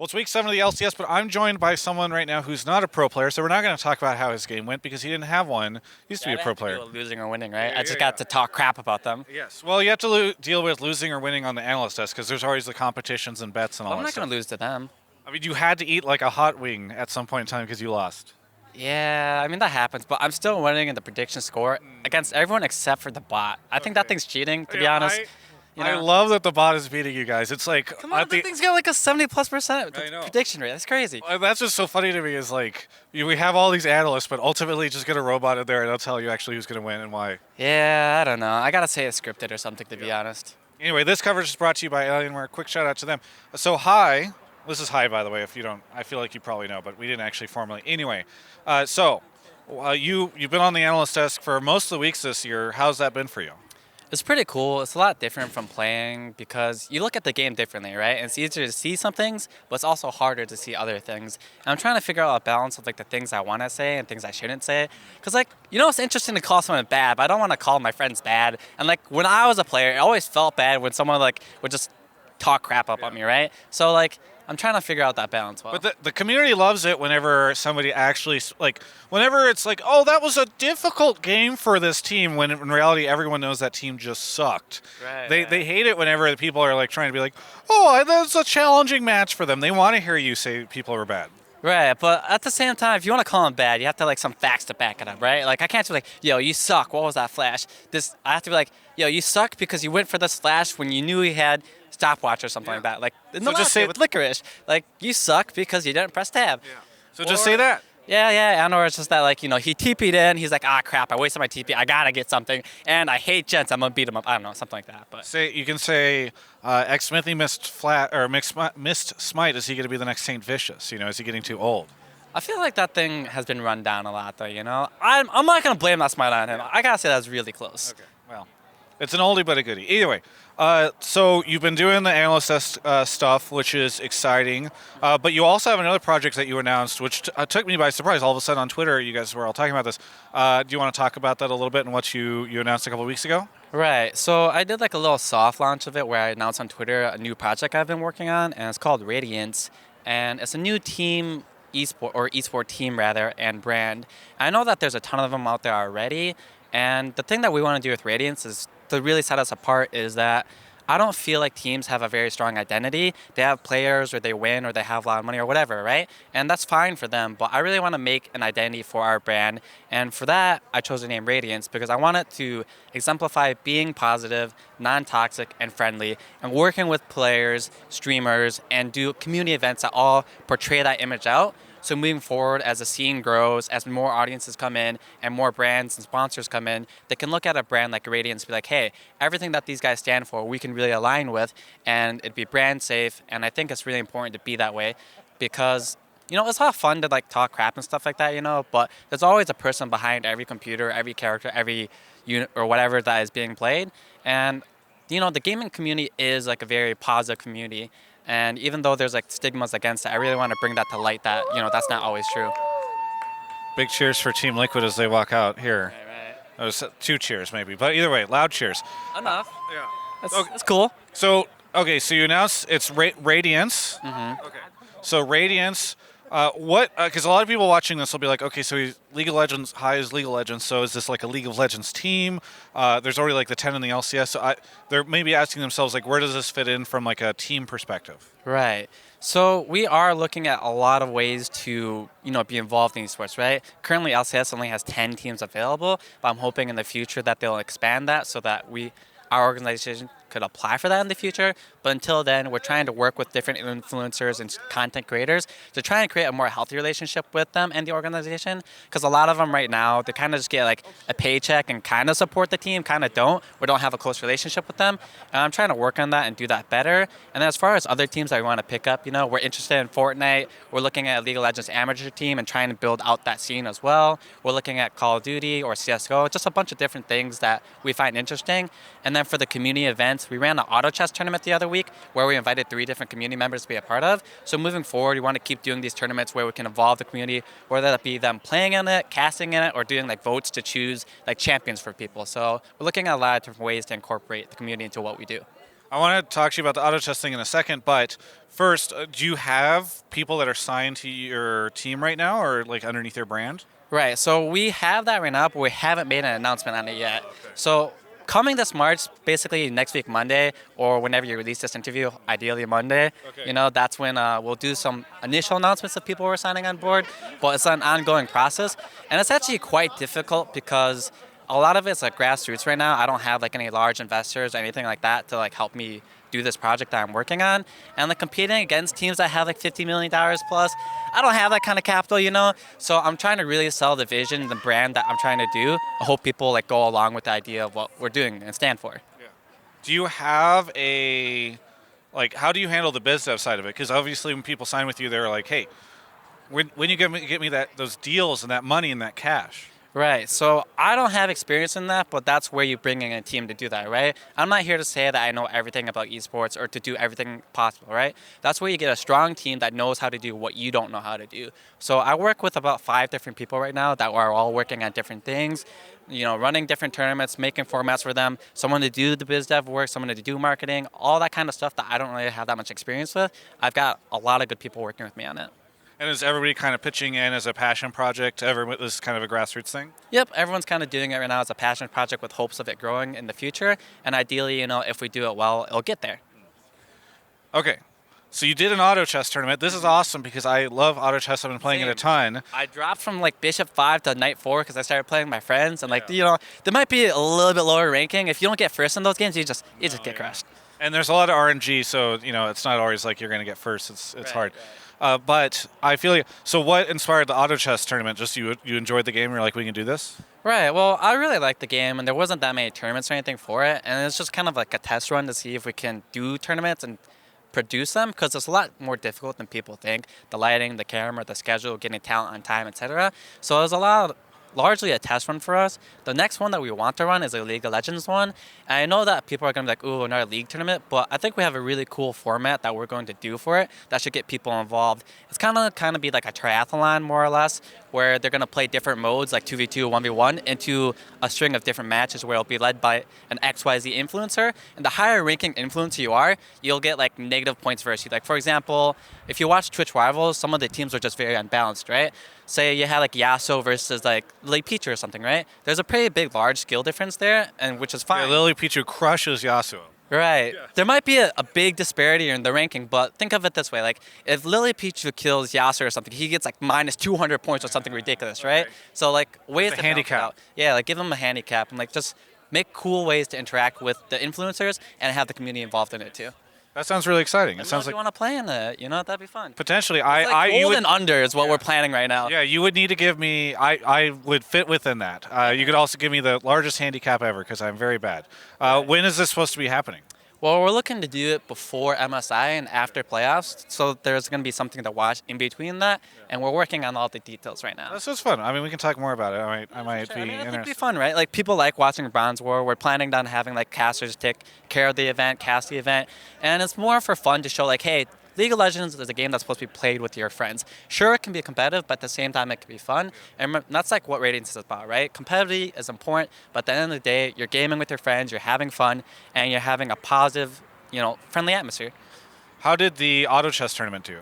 Well, it's week 7 of the LCS, but I'm joined by someone right now who's not a pro player, so we're not going to talk about how his game went because he didn't have one. He used to be a pro player. To do with losing or winning, right? Yeah, I just yeah, got to talk crap about them. Yes. Well, you have to deal with losing or winning on the analyst desk because there's always the competitions and bets and all I'm that not stuff. going to lose to them. I mean, you had to eat like a hot wing at some point in time because you lost. Yeah, I mean, that happens, but I'm still winning in the prediction score against everyone except for the bot. I think that thing's cheating, to be honest. I love that the bot is beating you guys. It's like Come on, that thing's got like a 70+% I know. prediction rate. That's crazy. That's just so funny to me. Is like we have all these analysts, but ultimately just get a robot in there and they'll tell you actually who's going to win and why. Yeah, I don't know. I gotta say it's scripted or something, to be honest. Anyway, this coverage is brought to you by Alienware. Quick shout out to them. So hi, this is hi by the way. If you don't, I feel like you probably know, but we didn't actually formally. Anyway, you've been on the analyst desk for most of the weeks this year. How's that been for you? It's pretty cool. It's a lot different from playing because you look at the game differently, right? And it's easier to see some things, but it's also harder to see other things. And I'm trying to figure out a balance of like the things I want to say and things I shouldn't say. Because it's interesting to call someone bad, but I don't want to call my friends bad. And like when I was a player, it always felt bad when someone like would just talk crap up on me, right? So like I'm trying to figure out that balance well. But the community loves it whenever somebody actually, whenever it's like, oh, that was a difficult game for this team, when in reality everyone knows that team just sucked. Right, They hate it whenever the people are like trying to be like, oh, that's a challenging match for them. They want to hear you say people are bad. Right, but at the same time, if you want to call them bad, you have to like some facts to back it up, right? Like I can't be like, yo, you suck. What was that flash? I have to be like, yo, you suck because you went for this flash when you knew he had stopwatch or something like that. Like So just say with licorice. Like you suck because you didn't press tab. Yeah. So just say that. Yeah, and or it's just that like, he TP'd in, he's like, crap, I wasted my TP, I gotta get something, and I hate gents, I'm gonna beat him up. I don't know, something like that. But You can say X Smithy missed missed smite. Is he going to be the next Saint Vicious? Is he getting too old? I feel like that thing has been run down a lot though, I'm not gonna blame that smite on him. I gotta say that was really close. Okay, well, it's an oldie but a goodie. Either way, so you've been doing the analyst stuff, which is exciting, but you also have another project that you announced, which took me by surprise. All of a sudden on Twitter, you guys were all talking about this. Do you want to talk about that a little bit and what you announced a couple of weeks ago? Right, so I did like a little soft launch of it where I announced on Twitter a new project I've been working on, and it's called Radiance, and it's a new team esport team rather, and brand. I know that there's a ton of them out there already, and the thing that we want to do with Radiance is to really set us apart is that I don't feel like teams have a very strong identity. They have players or they win or they have a lot of money or whatever, right? And that's fine for them, but I really want to make an identity for our brand. And for that, I chose the name Radiance because I want it to exemplify being positive, non-toxic, and friendly, and working with players, streamers, and do community events that all portray that image out. So moving forward, as the scene grows, as more audiences come in and more brands and sponsors come in, they can look at a brand like Radiance and be like, hey, everything that these guys stand for, we can really align with, and it'd be brand safe. And I think it's really important to be that way because, it's a lot of fun to like talk crap and stuff like that, but there's always a person behind every computer, every character, every unit or whatever that is being played. And, the gaming community is like a very positive community. And even though there's like stigmas against it, I really want to bring that to light that, that's not always true. Big cheers for Team Liquid as they walk out here. Right. That was 2 cheers maybe, but either way, loud cheers. Enough. Yeah. That's cool. So you announced it's Radiance. Mm-hmm. Okay. So Radiance, because a lot of people watching this will be like, okay, so he's League of Legends, high is League of Legends, so is this like a League of Legends team? There's already like the 10 in the LCS, so they're maybe asking themselves like, where does this fit in from like a team perspective? Right. So we are looking at a lot of ways to, be involved in esports, right? Currently, LCS only has 10 teams available, but I'm hoping in the future that they'll expand that so that our organization could apply for that in the future. But until then, we're trying to work with different influencers and content creators to try and create a more healthy relationship with them and the organization. Because a lot of them right now, they kind of just get like a paycheck and kind of support the team, kind of don't. We don't have a close relationship with them. And I'm trying to work on that and do that better. And then as far as other teams that we want to pick up, we're interested in Fortnite. We're looking at a League of Legends amateur team and trying to build out that scene as well. We're looking at Call of Duty or CSGO, just a bunch of different things that we find interesting. And then for the community events, we ran an auto chess tournament the other week where we invited 3 different community members to be a part of. So moving forward, we want to keep doing these tournaments where we can evolve the community, whether that be them playing in it, casting in it, or doing like votes to choose like champions for people. So we're looking at a lot of different ways to incorporate the community into what we do. I want to talk to you about the auto chess thing in a second, but first, do you have people that are signed to your team right now, or like underneath your brand? Right. So we have that right now, but we haven't made an announcement on it yet. So coming this March, basically next week Monday, or whenever you release this interview, ideally Monday, Okay. that's when we'll do some initial announcements of people who are signing on board. But it's an ongoing process, and it's actually quite difficult because a lot of it's like grassroots right now. I don't have like any large investors or anything like that to like help me do this project that I'm working on. And like competing against teams that have like $50 million plus, I don't have that kind of capital. So I'm trying to really sell the vision, the brand that I'm trying to do. I hope people like go along with the idea of what we're doing and stand for. Do you have how do you handle the biz dev side of it? Because obviously when people sign with you, they're like, hey, when you get me those deals and that money and that cash. Right. So I don't have experience in that, but that's where you bring in a team to do that, right? I'm not here to say that I know everything about esports or to do everything possible, right? That's where you get a strong team that knows how to do what you don't know how to do. So I work with about 5 different people right now that are all working on different things, running different tournaments, making formats for them, someone to do the biz dev work, someone to do marketing, all that kind of stuff that I don't really have that much experience with. I've got a lot of good people working with me on it. And is everybody kind of pitching in as a passion project? This is kind of a grassroots thing? Yep, everyone's kind of doing it right now as a passion project with hopes of it growing in the future. And ideally, if we do it well, it'll get there. Okay. So you did an auto chess tournament. This is awesome because I love auto chess. I've been playing it a ton. I dropped from like Bishop 5 to Knight 4 because I started playing with my friends. And there might be a little bit lower ranking. If you don't get first in those games, you just get crushed. And there's a lot of RNG, so it's not always like you're going to get first. It's hard. But I feel like, so what inspired the auto chess tournament? Just you enjoyed the game, you're like, we can do this? Right. Well, I really liked the game, and there wasn't that many tournaments or anything for it. And it's just kind of like a test run to see if we can do tournaments and produce them, because it's a lot more difficult than people think. The lighting, the camera, the schedule, getting talent on time, etc. So it was largely a test run for us. The next one that we want to run is a League of Legends one. And I know that people are going to be like, ooh, another League tournament, but I think we have a really cool format that we're going to do for it that should get people involved. It's kind of be like a triathlon, more or less, where they're going to play different modes like 2v2, 1v1 into a string of different matches where it'll be led by an XYZ influencer. And the higher ranking influencer you are, you'll get like negative points versus you. Like, for example, if you watch Twitch Rivals, some of the teams are just very unbalanced, right? Say you had like Yasuo versus like Lily Peach or something, right? There's a pretty big, large skill difference there, and which is fine. Yeah, Lily Pichu crushes Yasuo. Right. Yeah. There might be a big disparity in the ranking, but think of it this way. Like, if Lily Pichu kills Yasuo or something, he gets like minus 200 points or something ridiculous, right? So like ways to handicap. Yeah, like give them a handicap and like just make cool ways to interact with the influencers and have the community involved in it too. That sounds really exciting. It sounds like you want to play in it, that'd be fun. Potentially, gold and under is what we're planning right now. Yeah, you would need to give me. I would fit within that. You could also give me the largest handicap ever because I'm very bad. When is this supposed to be happening? Well, we're looking to do it before MSI and after playoffs, so there's going to be something to watch in between that, and we're working on all the details right now. This is fun. I mean, we can talk more about it. I might be interested. It'd be fun, right? Like, people like watching Bronze War. We're planning on having like casters take care of the event, cast the event, and it's more for fun to show like, hey, League of Legends is a game that's supposed to be played with your friends. Sure, it can be competitive, but at the same time, it can be fun. And that's like what Radiance is about, right? Competitivity is important, but at the end of the day, you're gaming with your friends, you're having fun, and you're having a positive, friendly atmosphere. How did the auto chess tournament do?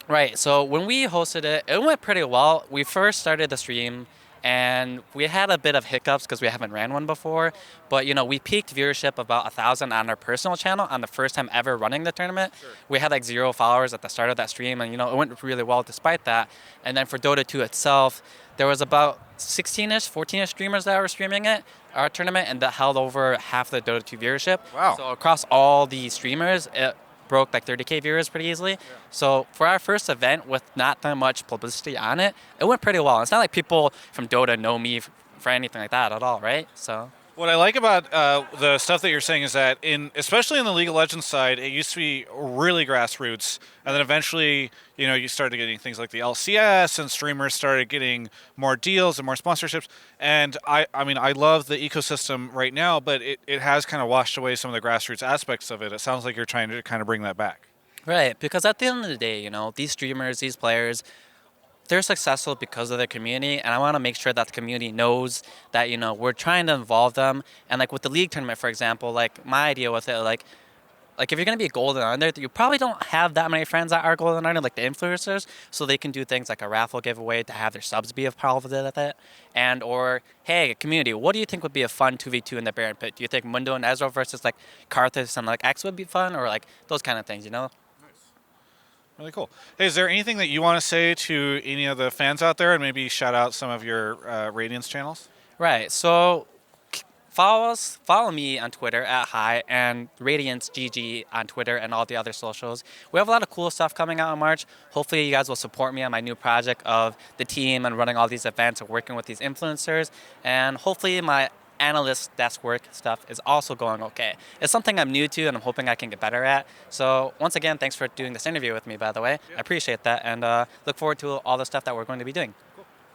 Right, so when we hosted it, it went pretty well. We first started the stream, and we had a bit of hiccups because we haven't ran one before. But, we peaked viewership about 1,000 on our personal channel on the first time ever running the tournament. Sure. We had like 0 followers at the start of that stream, and, it went really well despite that. And then for Dota 2 itself, there was about 16-ish, 14-ish streamers that were streaming our tournament, and that held over half the Dota 2 viewership. Wow. So across all the streamers, it broke like 30K viewers pretty easily. Yeah. So for our first event with not that much publicity on it, it went pretty well. It's not like people from Dota know me for anything like that at all, right? So what I like about the stuff that you're saying is that especially in the League of Legends side, it used to be really grassroots, and then eventually, you started getting things like the LCS, and streamers started getting more deals and more sponsorships. And I love the ecosystem right now, but it has kind of washed away some of the grassroots aspects of it. It sounds like you're trying to kind of bring that back. Right, because at the end of the day, these streamers, these players, they're successful because of their community, and I want to make sure that the community knows that, we're trying to involve them. And like with the league tournament, for example, like my idea with it, like like if you're gonna be a golden under, you probably don't have that many friends that are golden under, like the influencers. So they can do things like a raffle giveaway to have their subs be involved with it, and or hey, community, what do you think would be a fun 2v2 in the Baron pit? Do you think Mundo and Ezreal versus like Karthus and like X would be fun, or like those kind of things, you know? Really cool. Hey, is there anything that you want to say to any of the fans out there, and maybe shout out some of your Radiance channels? Right. So follow me on Twitter at Hi and Radiance GG on Twitter and all the other socials. We have a lot of cool stuff coming out in March. Hopefully you guys will support me on my new project of the team and running all these events and working with these influencers. And hopefully my analyst desk work stuff is also going okay. It's something I'm new to and I'm hoping I can get better at. So once again, thanks for doing this interview with me, by the way. I appreciate that and look forward to all the stuff that we're going to be doing.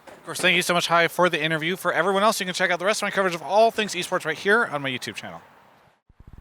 Of course, thank you so much, Hi, for the interview. For everyone else, you can check out the rest of my coverage of all things esports right here on my YouTube channel.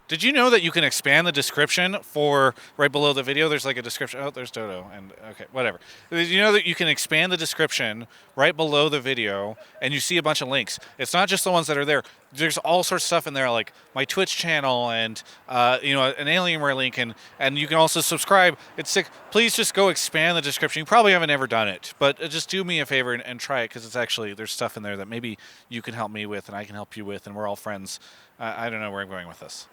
Did you know that you can expand the description for right below the video? There's like a description. Oh, there's Dodo. And okay, whatever. Did you know that you can expand the description right below the video and you see a bunch of links? It's not just the ones that are there. There's all sorts of stuff in there, like my Twitch channel and an Alienware link, and you can also subscribe. It's sick. Please just go expand the description. You probably haven't ever done it, but just do me a favor and try it, because it's actually, there's stuff in there that maybe you can help me with and I can help you with, and we're all friends. I don't know where I'm going with this.